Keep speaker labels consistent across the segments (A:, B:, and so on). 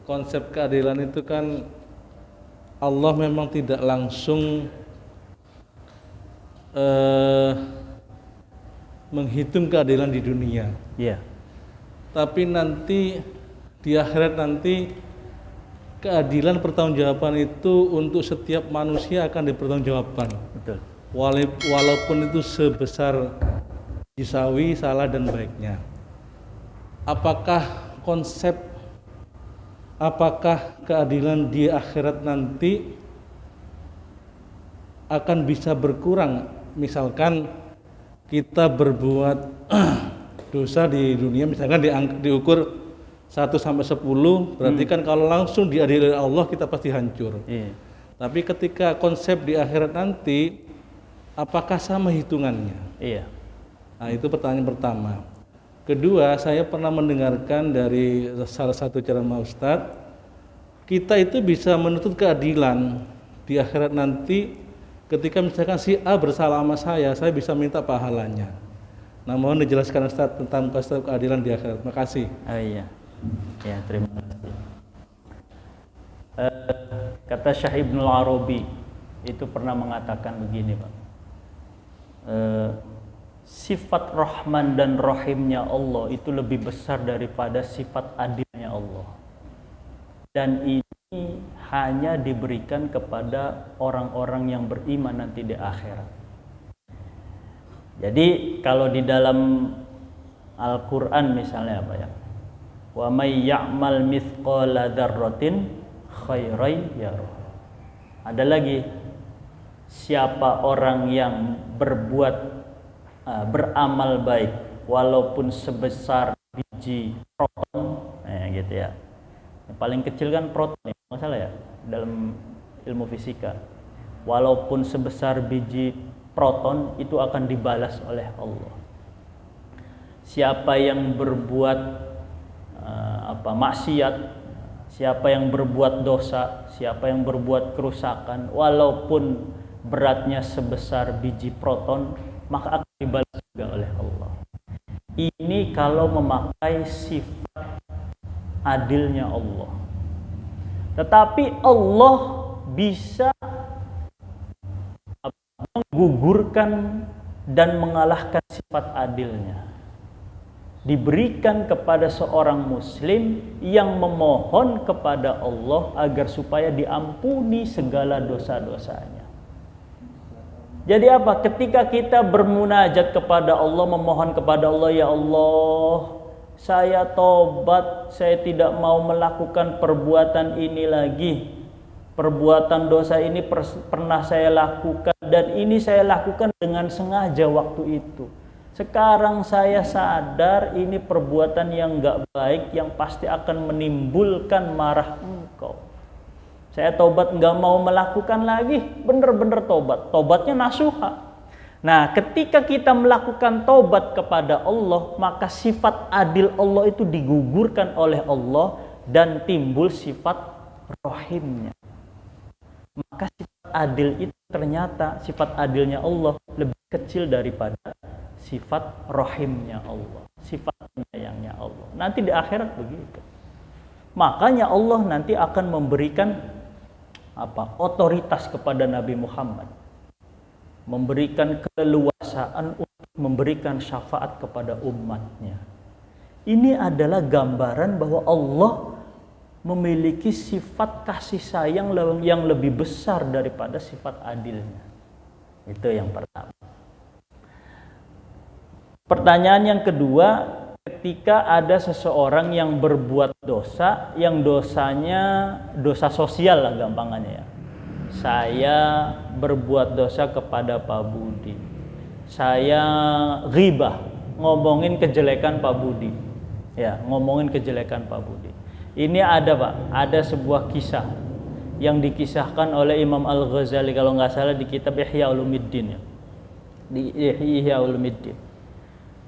A: konsep keadilan itu kan Allah memang tidak langsung menghitung keadilan di dunia.
B: Iya.
A: Tapi nanti di akhirat nanti keadilan pertanggungjawaban itu untuk setiap manusia akan dipertanggungjawabkan.
B: Betul.
A: Walaupun itu sebesar jisawi, salah dan baiknya. Apakah keadilan di akhirat nanti akan bisa berkurang? Misalkan kita berbuat dosa di dunia, misalkan diukur 1 sampai 10, berarti kan kalau langsung diadili oleh Allah kita pasti hancur.
B: Iya.
A: Tapi ketika konsep di akhirat nanti, apakah sama hitungannya?
B: Iya.
A: Nah, itu pertanyaan pertama. Kedua, saya pernah mendengarkan dari salah satu ceramah Ustadz, kita itu bisa menuntut keadilan di akhirat nanti ketika misalkan si A bersalah sama saya bisa minta pahalanya. Nah, mohon dijelaskan Ustadz tentang konsep keadilan di akhirat. Terima kasih.
B: Oh iya. Ya, terima kasih. Kata Syekh Ibnul Arabi itu pernah mengatakan begini, Pak. Sifat Rahman dan Rahimnya Allah itu lebih besar daripada sifat adilnya Allah. Dan ini hanya diberikan kepada orang-orang yang beriman nanti di akhirat. Jadi kalau di dalam Al-Quran misalnya apa ya? Wa may ya'mal mithqala dzarratin khairan yarah. Ada lagi, siapa orang yang beramal baik walaupun sebesar biji proton, gitu ya. Yang paling kecil kan proton, ya, nggak salah ya, dalam ilmu fisika. Walaupun sebesar biji proton itu akan dibalas oleh Allah. Siapa yang berbuat maksiat, siapa yang berbuat dosa, siapa yang berbuat kerusakan, walaupun beratnya sebesar biji proton, maka akan dibalas juga oleh Allah. Ini kalau memakai sifat adilnya Allah. Tetapi Allah bisa menggugurkan dan mengalahkan sifat adilnya. Diberikan kepada seorang muslim yang memohon kepada Allah agar supaya diampuni segala dosa-dosanya. Jadi apa? Ketika kita bermunajat kepada Allah, memohon kepada Allah, ya Allah, saya tobat, saya tidak mau melakukan perbuatan ini lagi. Perbuatan dosa ini pernah saya lakukan dan ini saya lakukan dengan sengaja waktu itu. Sekarang saya sadar ini perbuatan yang enggak baik yang pasti akan menimbulkan marah Engkau. Saya tobat, enggak mau melakukan lagi, benar-benar tobat. Tobatnya nasuha. Nah, ketika kita melakukan tobat kepada Allah, maka sifat adil Allah itu digugurkan oleh Allah dan timbul sifat rahimnya. Maka sifat adil itu ternyata sifat adilnya Allah lebih kecil daripada sifat rahimnya Allah, sifat penyayangnya Allah. Nanti di akhirat begitu. Makanya Allah nanti akan memberikan otoritas kepada Nabi Muhammad, memberikan keleluasaan untuk memberikan syafaat kepada umatnya. Ini adalah gambaran bahwa Allah memiliki sifat kasih sayang yang lebih besar daripada sifat adilnya. Itu yang pertama. Pertanyaan yang kedua, ketika ada seseorang yang berbuat dosa, yang dosanya dosa sosial lah gampangannya ya. Saya berbuat dosa kepada Pak Budi. Saya ghibah, ngomongin kejelekan Pak Budi. Ya, ngomongin kejelekan Pak Budi. Ini ada Pak, ada sebuah kisah yang dikisahkan oleh Imam Al-Ghazali kalau nggak salah di kitab Ihya Ulumuddin ya. Di Ihya Ulumuddin.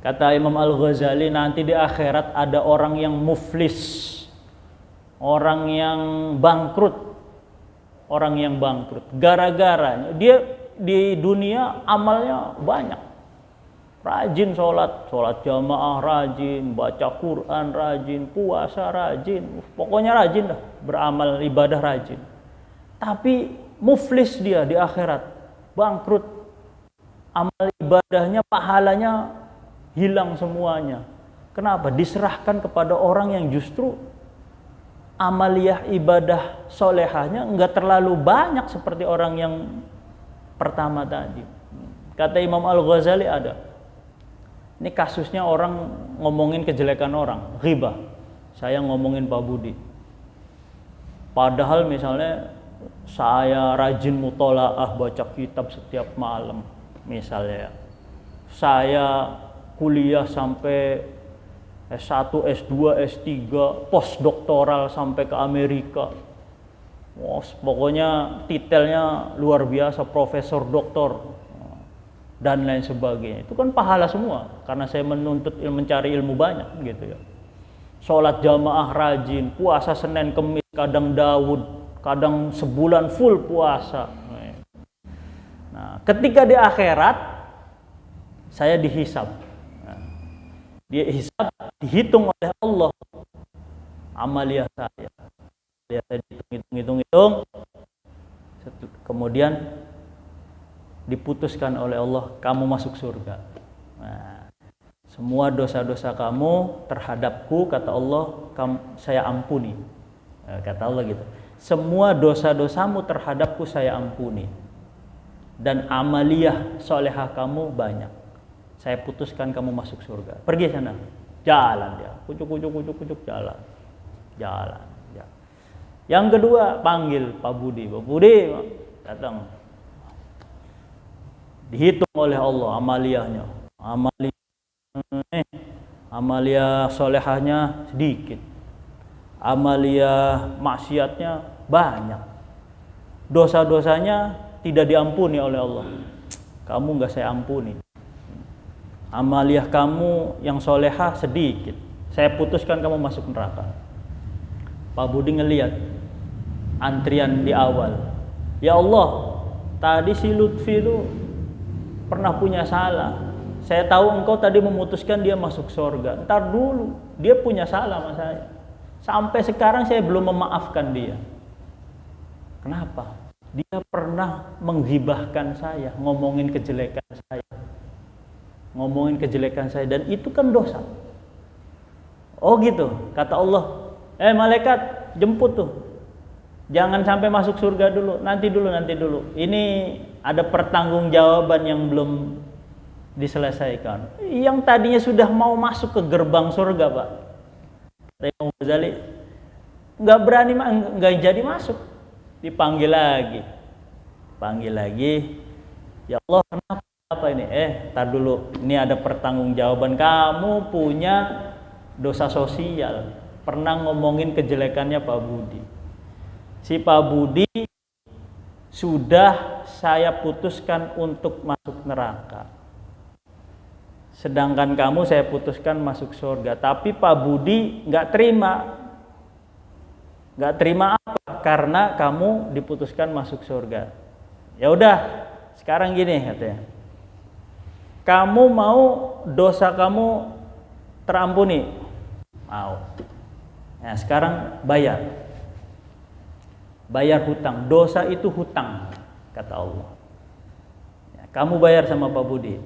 B: Kata Imam Al-Ghazali, nanti di akhirat ada orang yang muflis, orang yang bangkrut. Orang yang bangkrut gara-gara dia di dunia amalnya banyak. Rajin sholat jamaah rajin, baca Quran rajin, puasa rajin, pokoknya rajin dah, beramal ibadah rajin. Tapi muflis dia di akhirat, bangkrut. Amal ibadahnya, pahalanya hilang semuanya. Kenapa? Diserahkan kepada orang yang justru amaliyah ibadah solehahnya enggak terlalu banyak seperti orang yang pertama tadi. Kata Imam Al-Ghazali ada. Ini kasusnya orang ngomongin kejelekan orang, ghibah. Saya ngomongin Pak Budi. Padahal misalnya saya rajin mutolaah baca kitab setiap malam misalnya. Saya kuliah sampai S1, S2, S3, postdoktoral sampai ke Amerika. Wah, pokoknya titelnya luar biasa, profesor, doktor dan lain sebagainya. Itu kan pahala semua karena saya mencari ilmu banyak gitu ya. Sholat jamaah rajin, puasa Senin Kemis, kadang Daud, kadang sebulan full puasa. Nah, ketika di akhirat saya dihisab. Dia hisab, dihitung oleh Allah amaliyah saya. Dia hitung, kemudian diputuskan oleh Allah, kamu masuk surga. Nah, semua dosa-dosa kamu terhadapku, kata Allah, saya ampuni. Kata Allah gitu. Semua dosa-dosamu terhadapku saya ampuni. Dan amaliyah solehah kamu banyak. Saya putuskan kamu masuk surga. Pergi sana. Jalan dia. Kucuk jalan. Jalan. Ya. Yang kedua panggil Pak Budi. Pak Budi datang. Dihitung oleh Allah amaliyahnya. Amaliyah solehahnya sedikit. Amaliyah maksiatnya banyak. Dosa-dosanya tidak diampuni oleh Allah. Kamu enggak saya ampuni. Amaliyah kamu yang solehah sedikit. Saya putuskan kamu masuk neraka. Pak Budi ngelihat antrian di awal. Ya Allah, tadi si Lutfi itu pernah punya salah. Saya tahu engkau tadi memutuskan dia masuk surga. Ntar dulu, dia punya salah sama saya. Sampai sekarang saya belum memaafkan dia. Kenapa? Dia pernah menghibahkan saya, ngomongin kejelekan saya. Dan itu kan dosa. Oh gitu, kata Allah. Malaikat jemput tuh. Jangan sampai masuk surga dulu, nanti dulu. Ini ada pertanggungjawaban yang belum diselesaikan. Yang tadinya sudah mau masuk ke gerbang surga, Pak. Imam Ghazali nggak berani, nggak jadi masuk. Dipanggil lagi. Ya Allah, kenapa? Apa ini? Tar dulu. Ini ada pertanggungjawaban. Kamu punya dosa sosial. Pernah ngomongin kejelekannya Pak Budi. Si Pak Budi sudah saya putuskan untuk masuk neraka. Sedangkan kamu saya putuskan masuk surga. Tapi Pak Budi nggak terima. Nggak terima apa? Karena kamu diputuskan masuk surga. Ya udah, sekarang gini katanya. Kamu mau dosa kamu terampuni? Mau. Nah, sekarang bayar hutang. Dosa itu hutang, kata Allah. Ya, kamu bayar sama Pak Budi.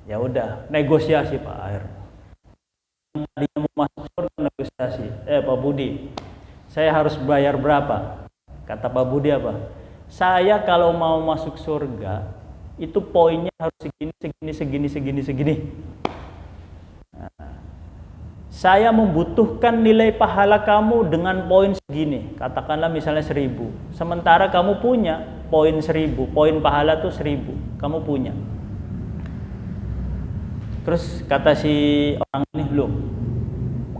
B: Ya udah, negosiasi Pak Air. Dia mau masuk surga, negosiasi. Pak Budi, saya harus bayar berapa? Kata Pak Budi apa? Saya kalau mau masuk surga itu poinnya harus segini. Nah, saya membutuhkan nilai pahala kamu dengan poin segini. Katakanlah misalnya 1000. Sementara kamu punya poin 1000. Poin pahala tuh 1000. Kamu punya. Terus kata si orang ini, loh,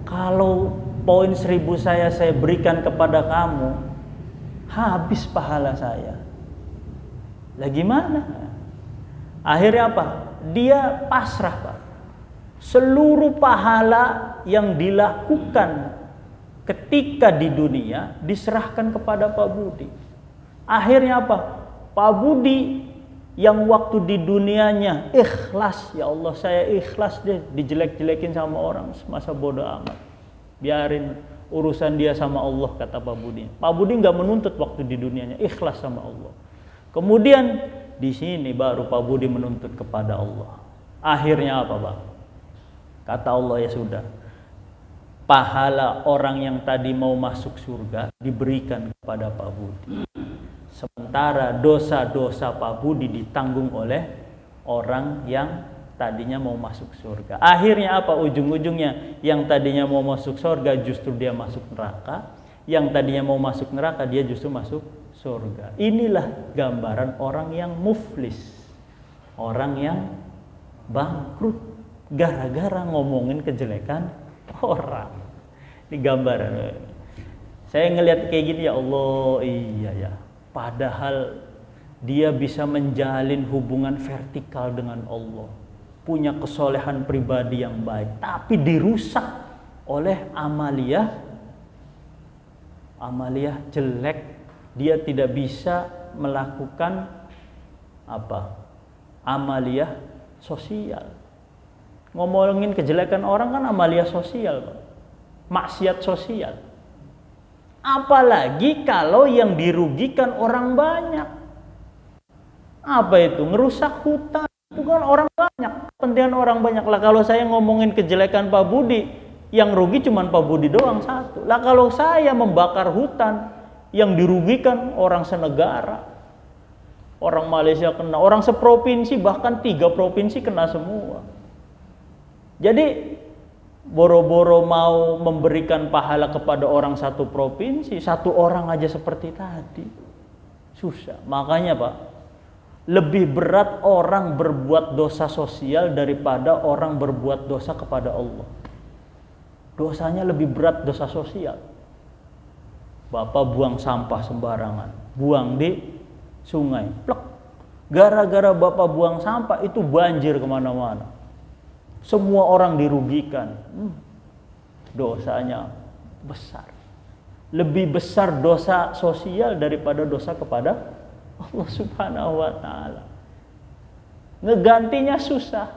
B: kalau poin 1000 saya berikan kepada kamu, habis pahala saya. Lah gimana? Akhirnya apa? Dia pasrah, Pak. Seluruh pahala yang dilakukan ketika di dunia diserahkan kepada Pak Budi. Akhirnya apa? Pak Budi yang waktu di dunianya ikhlas, ya Allah saya ikhlas deh dijelek-jelekin sama orang, masa bodoh amat, biarin urusan dia sama Allah, kata Pak Budi. Pak Budi nggak menuntut waktu di dunianya, ikhlas sama Allah. Kemudian di sini baru Pak Budi menuntut kepada Allah. Akhirnya apa, Pak? Kata Allah, ya sudah, pahala orang yang tadi mau masuk surga diberikan kepada Pak Budi. Sementara dosa-dosa Pak Budi ditanggung oleh orang yang tadinya mau masuk surga. Akhirnya apa ujung-ujungnya? Yang tadinya mau masuk surga justru dia masuk neraka. Yang tadinya mau masuk neraka dia justru masuk surga. Inilah gambaran orang yang muflis. Orang yang bangkrut gara-gara ngomongin kejelekan orang. Ini gambaran. Saya ngelihat kayak gini, ya Allah, iya ya. Padahal dia bisa menjalin hubungan vertikal dengan Allah, punya kesolehan pribadi yang baik, tapi dirusak oleh amaliyah jelek. Dia tidak bisa melakukan amaliyah sosial. Ngomongin kejelekan orang kan amaliyah sosial, Pak. Maksiat sosial. Apalagi kalau yang dirugikan orang banyak. Apa itu? Ngerusak hutan. Bukan orang banyak, kepentingan orang banyak. Lah kalau saya ngomongin kejelekan Pak Budi, yang rugi cuma Pak Budi doang satu. Lah kalau saya membakar hutan, yang dirugikan orang senegara. Orang Malaysia kena, orang seprovinsi, bahkan 3 provinsi kena semua. Jadi boro-boro mau memberikan pahala kepada orang satu provinsi, satu orang aja seperti tadi, susah. Makanya Pak, lebih berat orang berbuat dosa sosial daripada orang berbuat dosa kepada Allah. Dosanya lebih berat dosa sosial. Bapak buang sampah sembarangan, buang di sungai, plek. Gara-gara Bapak buang sampah itu banjir kemana-mana. Semua orang dirugikan. Dosanya besar. Lebih besar dosa sosial daripada dosa kepada Allah Subhanahu wa ta'ala. Ngegantinya susah.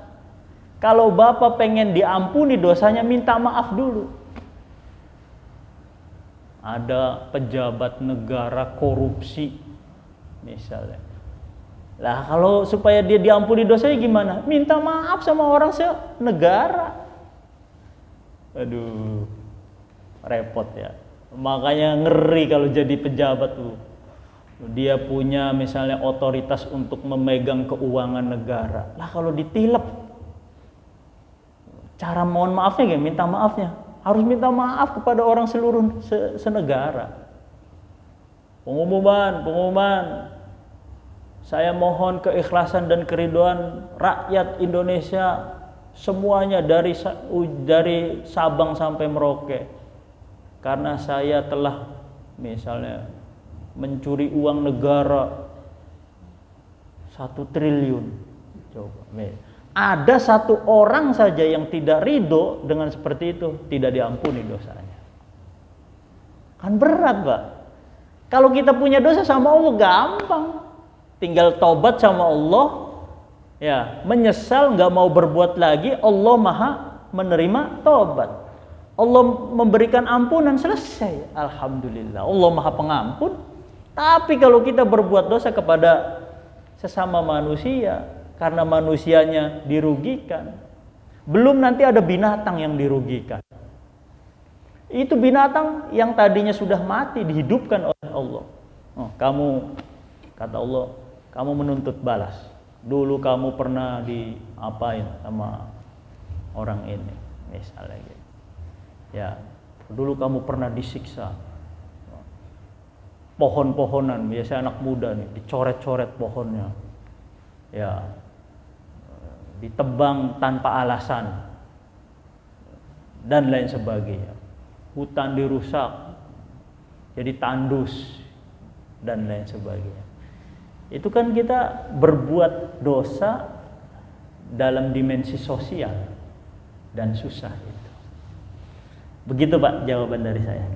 B: Kalau Bapak pengen diampuni dosanya, minta maaf dulu. Ada pejabat negara korupsi misalnya. Lah kalau supaya dia diampuni dosanya gimana? Minta maaf sama orang senegara. Aduh, repot ya. Makanya ngeri kalau jadi pejabat tuh. Dia punya misalnya otoritas untuk memegang keuangan negara. Lah kalau ditilep, cara mohon maafnya gimana? Minta maafnya. Harus minta maaf kepada orang seluruh senegara. Pengumuman. Saya mohon keikhlasan dan keridhaan rakyat Indonesia semuanya dari Sabang sampai Merauke. Karena saya telah misalnya mencuri uang negara 1 triliun. Coba. Ada satu orang saja yang tidak ridho dengan seperti itu, tidak diampuni dosanya. Kan berat, Pak. Kalau kita punya dosa sama Allah gampang. Tinggal tobat sama Allah, ya, menyesal, nggak mau berbuat lagi, Allah Maha menerima tobat. Allah memberikan ampunan, selesai. Alhamdulillah, Allah Maha Pengampun. Tapi kalau kita berbuat dosa kepada sesama manusia, karena manusianya dirugikan, belum nanti ada binatang yang dirugikan. Itu binatang yang tadinya sudah mati dihidupkan oleh Allah. Kata Allah, kamu menuntut balas. Dulu kamu pernah diapain sama orang ini, misalnya gitu. Ya, dulu kamu pernah disiksa. Pohon-pohonan, biasanya anak muda nih, dicoret-coret pohonnya. Ya, ditebang tanpa alasan. Dan lain sebagainya. Hutan dirusak, jadi tandus, dan lain sebagainya. Itu kan kita berbuat dosa dalam dimensi sosial dan susah itu. Begitu Pak jawaban dari saya.